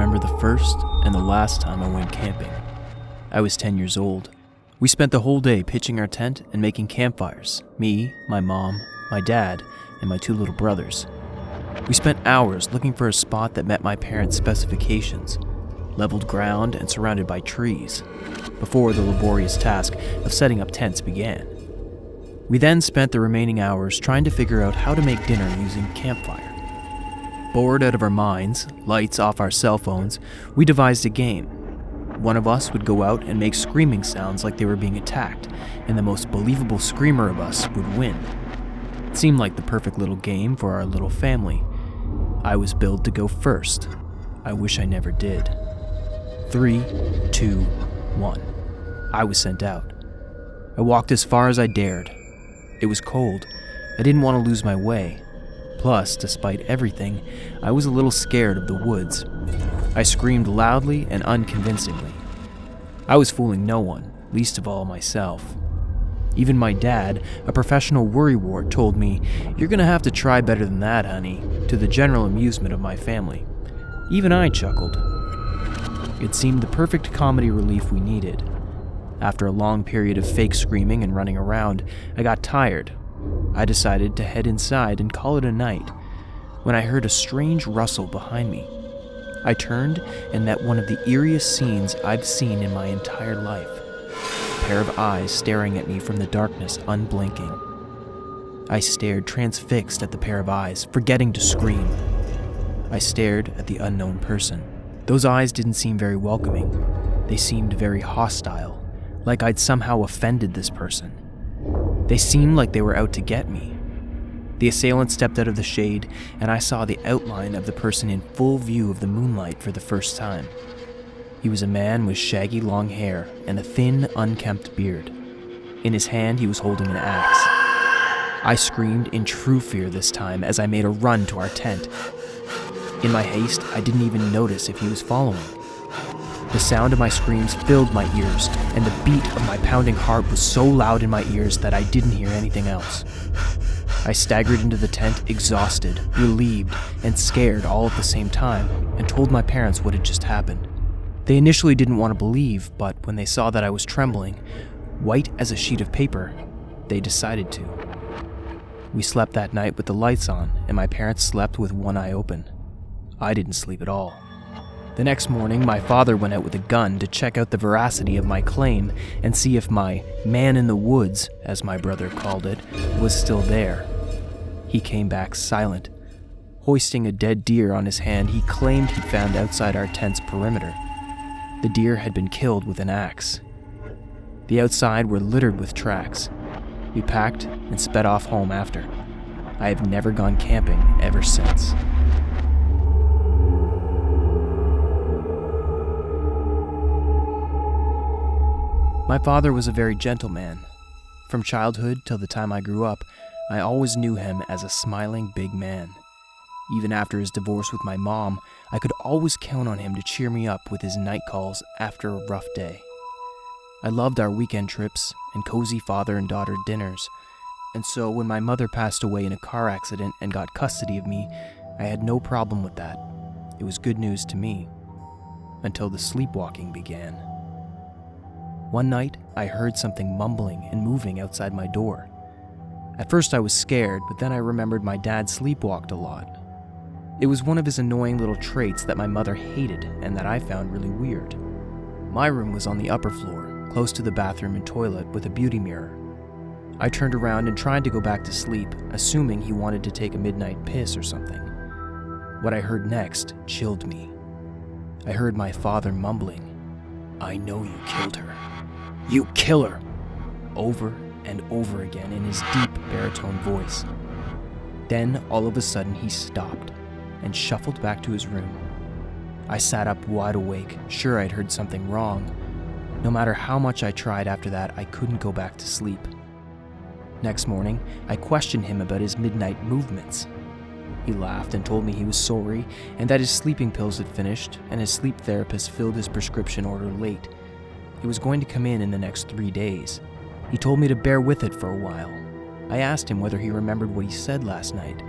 remember the first and the last time I went camping. I was 10 years old. We spent the whole day pitching our tent and making campfires. Me, my mom, my dad, and my 2 little brothers. We spent hours looking for a spot that met my parents' specifications, leveled ground and surrounded by trees, before the laborious task of setting up tents began. We then spent the remaining hours trying to figure out how to make dinner using campfire. Bored out of our minds, lights off our cell phones, we devised a game. One of us would go out and make screaming sounds like they were being attacked, and the most believable screamer of us would win. It seemed like the perfect little game for our little family. I was billed to go first. I wish I never did. 3, 2, 1. I was sent out. I walked as far as I dared. It was cold. I didn't want to lose my way. Plus, despite everything, I was a little scared of the woods. I screamed loudly and unconvincingly. I was fooling no one, least of all myself. Even my dad, a professional worrywart, told me, "You're gonna have to try better than that, honey," to the general amusement of my family. Even I chuckled. It seemed the perfect comedy relief we needed. After a long period of fake screaming and running around, I got tired. I decided to head inside and call it a night, when I heard a strange rustle behind me. I turned and met one of the eeriest scenes I've seen in my entire life. A pair of eyes staring at me from the darkness, unblinking. I stared transfixed at the pair of eyes, forgetting to scream. I stared at the unknown person. Those eyes didn't seem very welcoming. They seemed very hostile, like I'd somehow offended this person. They seemed like they were out to get me. The assailant stepped out of the shade, and I saw the outline of the person in full view of the moonlight for the first time. He was a man with shaggy long hair and a thin, unkempt beard. In his hand, he was holding an axe. I screamed in true fear this time as I made a run to our tent. In my haste, I didn't even notice if he was following. The sound of my screams filled my ears, and the beat of my pounding heart was so loud in my ears that I didn't hear anything else. I staggered into the tent, exhausted, relieved, and scared all at the same time, and told my parents what had just happened. They initially didn't want to believe, but when they saw that I was trembling, white as a sheet of paper, they decided to. We slept that night with the lights on, and my parents slept with one eye open. I didn't sleep at all. The next morning, my father went out with a gun to check out the veracity of my claim and see if my man in the woods, as my brother called it, was still there. He came back silent. Hoisting a dead deer on his hand, he claimed he found outside our tent's perimeter. The deer had been killed with an axe. The outside were littered with tracks. We packed and sped off home after. I have never gone camping ever since. My father was a very gentle man. From childhood till the time I grew up, I always knew him as a smiling big man. Even after his divorce with my mom, I could always count on him to cheer me up with his night calls after a rough day. I loved our weekend trips and cozy father and daughter dinners, and so when my mother passed away in a car accident and got custody of me, I had no problem with that. It was good news to me, until the sleepwalking began. One night, I heard something mumbling and moving outside my door. At first I was scared, but then I remembered my dad sleepwalked a lot. It was one of his annoying little traits that my mother hated and that I found really weird. My room was on the upper floor, close to the bathroom and toilet with a beauty mirror. I turned around and tried to go back to sleep, assuming he wanted to take a midnight piss or something. What I heard next chilled me. I heard my father mumbling, "I know you killed her. You killer!" over and over again in his deep baritone voice. Then, all of a sudden, he stopped and shuffled back to his room. I sat up wide awake, sure I'd heard something wrong. No matter how much I tried after that, I couldn't go back to sleep. Next morning, I questioned him about his midnight movements. He laughed and told me he was sorry and that his sleeping pills had finished and his sleep therapist filled his prescription order late. It was going to come in the next 3 days. He told me to bear with it for a while. I asked him whether he remembered what he said last night.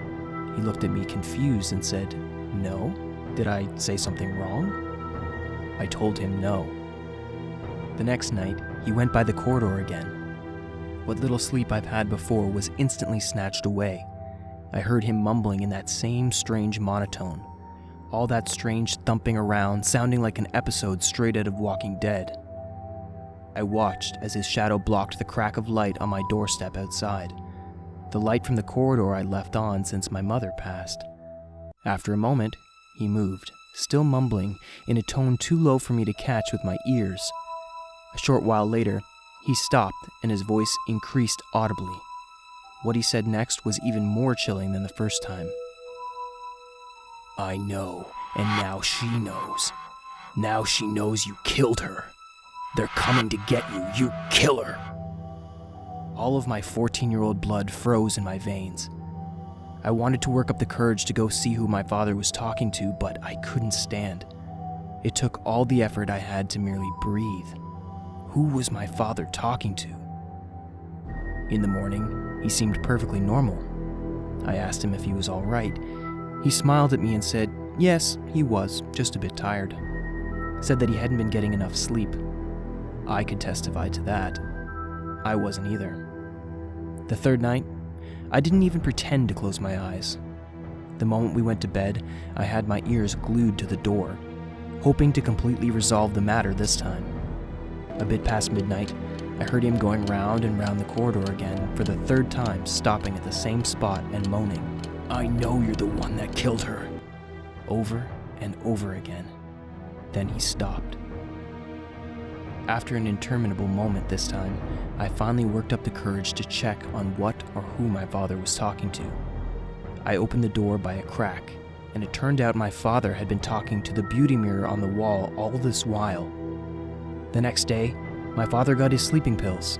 He looked at me confused and said, "No." Did I say something wrong? I told him no. The next night, he went by the corridor again. What little sleep I've had before was instantly snatched away. I heard him mumbling in that same strange monotone. All that strange thumping around, sounding like an episode straight out of Walking Dead. I watched as his shadow blocked the crack of light on my doorstep outside, the light from the corridor I left on since my mother passed. After a moment, he moved, still mumbling in a tone too low for me to catch with my ears. A short while later, he stopped and his voice increased audibly. What he said next was even more chilling than the first time. "I know, and now she knows. Now she knows you killed her. They're coming to get you, you killer!" All of my 14-year-old blood froze in my veins. I wanted to work up the courage to go see who my father was talking to, but I couldn't stand. It took all the effort I had to merely breathe. Who was my father talking to? In the morning, he seemed perfectly normal. I asked him if he was all right. He smiled at me and said, yes, he was, just a bit tired. Said that he hadn't been getting enough sleep. I could testify to that. I wasn't either. The third night, I didn't even pretend to close my eyes. The moment we went to bed, I had my ears glued to the door, hoping to completely resolve the matter this time. A bit past midnight, I heard him going round and round the corridor again for the third time, stopping at the same spot and moaning, "I know you're the one that killed her," over and over again. Then he stopped. After an interminable moment this time, I finally worked up the courage to check on what or who my father was talking to. I opened the door by a crack, and it turned out my father had been talking to the beauty mirror on the wall all this while. The next day, my father got his sleeping pills.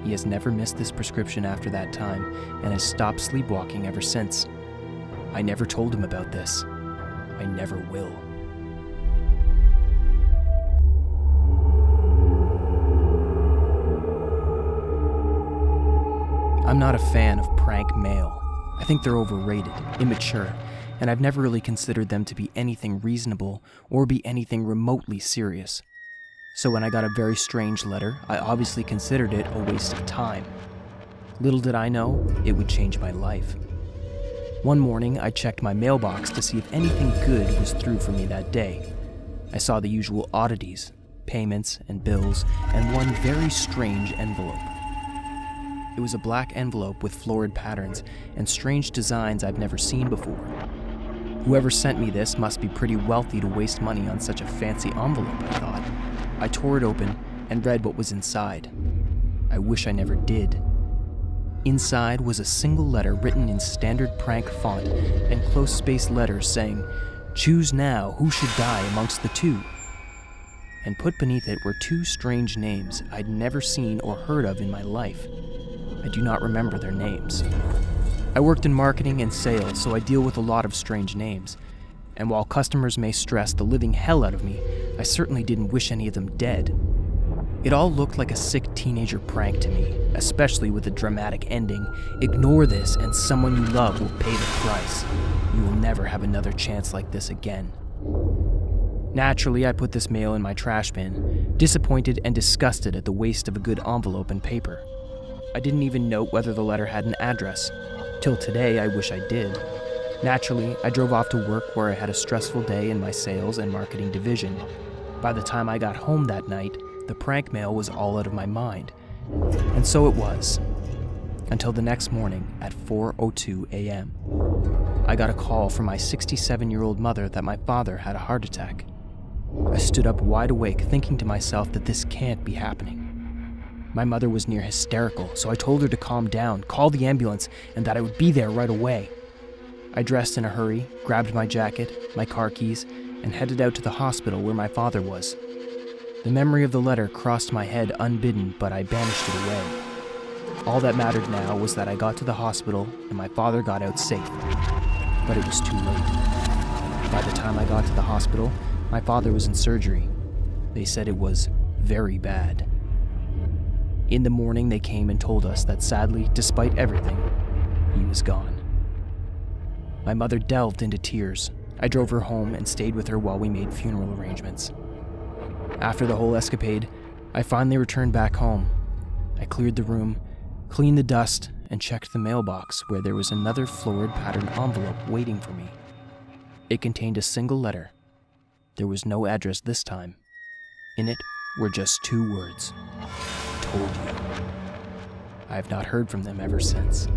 He has never missed this prescription after that time and has stopped sleepwalking ever since. I never told him about this. I never will. I'm not a fan of prank mail. I think they're overrated, immature, and I've never really considered them to be anything reasonable or be anything remotely serious. So when I got a very strange letter, I obviously considered it a waste of time. Little did I know, it would change my life. One morning, I checked my mailbox to see if anything good was through for me that day. I saw the usual oddities, payments and bills, and one very strange envelope. It was a black envelope with florid patterns and strange designs I've never seen before. Whoever sent me this must be pretty wealthy to waste money on such a fancy envelope, I thought. I tore it open and read what was inside. I wish I never did. Inside was a single letter written in standard prank font and close-spaced letters saying, "Choose now who should die amongst the two." And put beneath it were two strange names I'd never seen or heard of in my life. I do not remember their names. I worked in marketing and sales, so I deal with a lot of strange names. And while customers may stress the living hell out of me, I certainly didn't wish any of them dead. It all looked like a sick teenager prank to me, especially with the dramatic ending, "Ignore this and someone you love will pay the price. You will never have another chance like this again." Naturally, I put this mail in my trash bin, disappointed and disgusted at the waste of a good envelope and paper. I didn't even note whether the letter had an address. Till today, I wish I did. Naturally, I drove off to work where I had a stressful day in my sales and marketing division. By the time I got home that night, the prank mail was all out of my mind. And so it was. Until the next morning at 4:02 a.m. I got a call from my 67-year-old mother that my father had a heart attack. I stood up wide awake thinking to myself that this can't be happening. My mother was near hysterical, so I told her to calm down, call the ambulance, and that I would be there right away. I dressed in a hurry, grabbed my jacket, my car keys, and headed out to the hospital where my father was. The memory of the letter crossed my head unbidden, but I banished it away. All that mattered now was that I got to the hospital and my father got out safe. But it was too late. By the time I got to the hospital, my father was in surgery. They said it was very bad. In the morning, they came and told us that sadly, despite everything, he was gone. My mother delved into tears, I drove her home and stayed with her while we made funeral arrangements. After the whole escapade, I finally returned back home. I cleared the room, cleaned the dust, and checked the mailbox where there was another florid patterned envelope waiting for me. It contained a single letter. There was no address this time. In it were just 2 words. Told you. I have not heard from them ever since.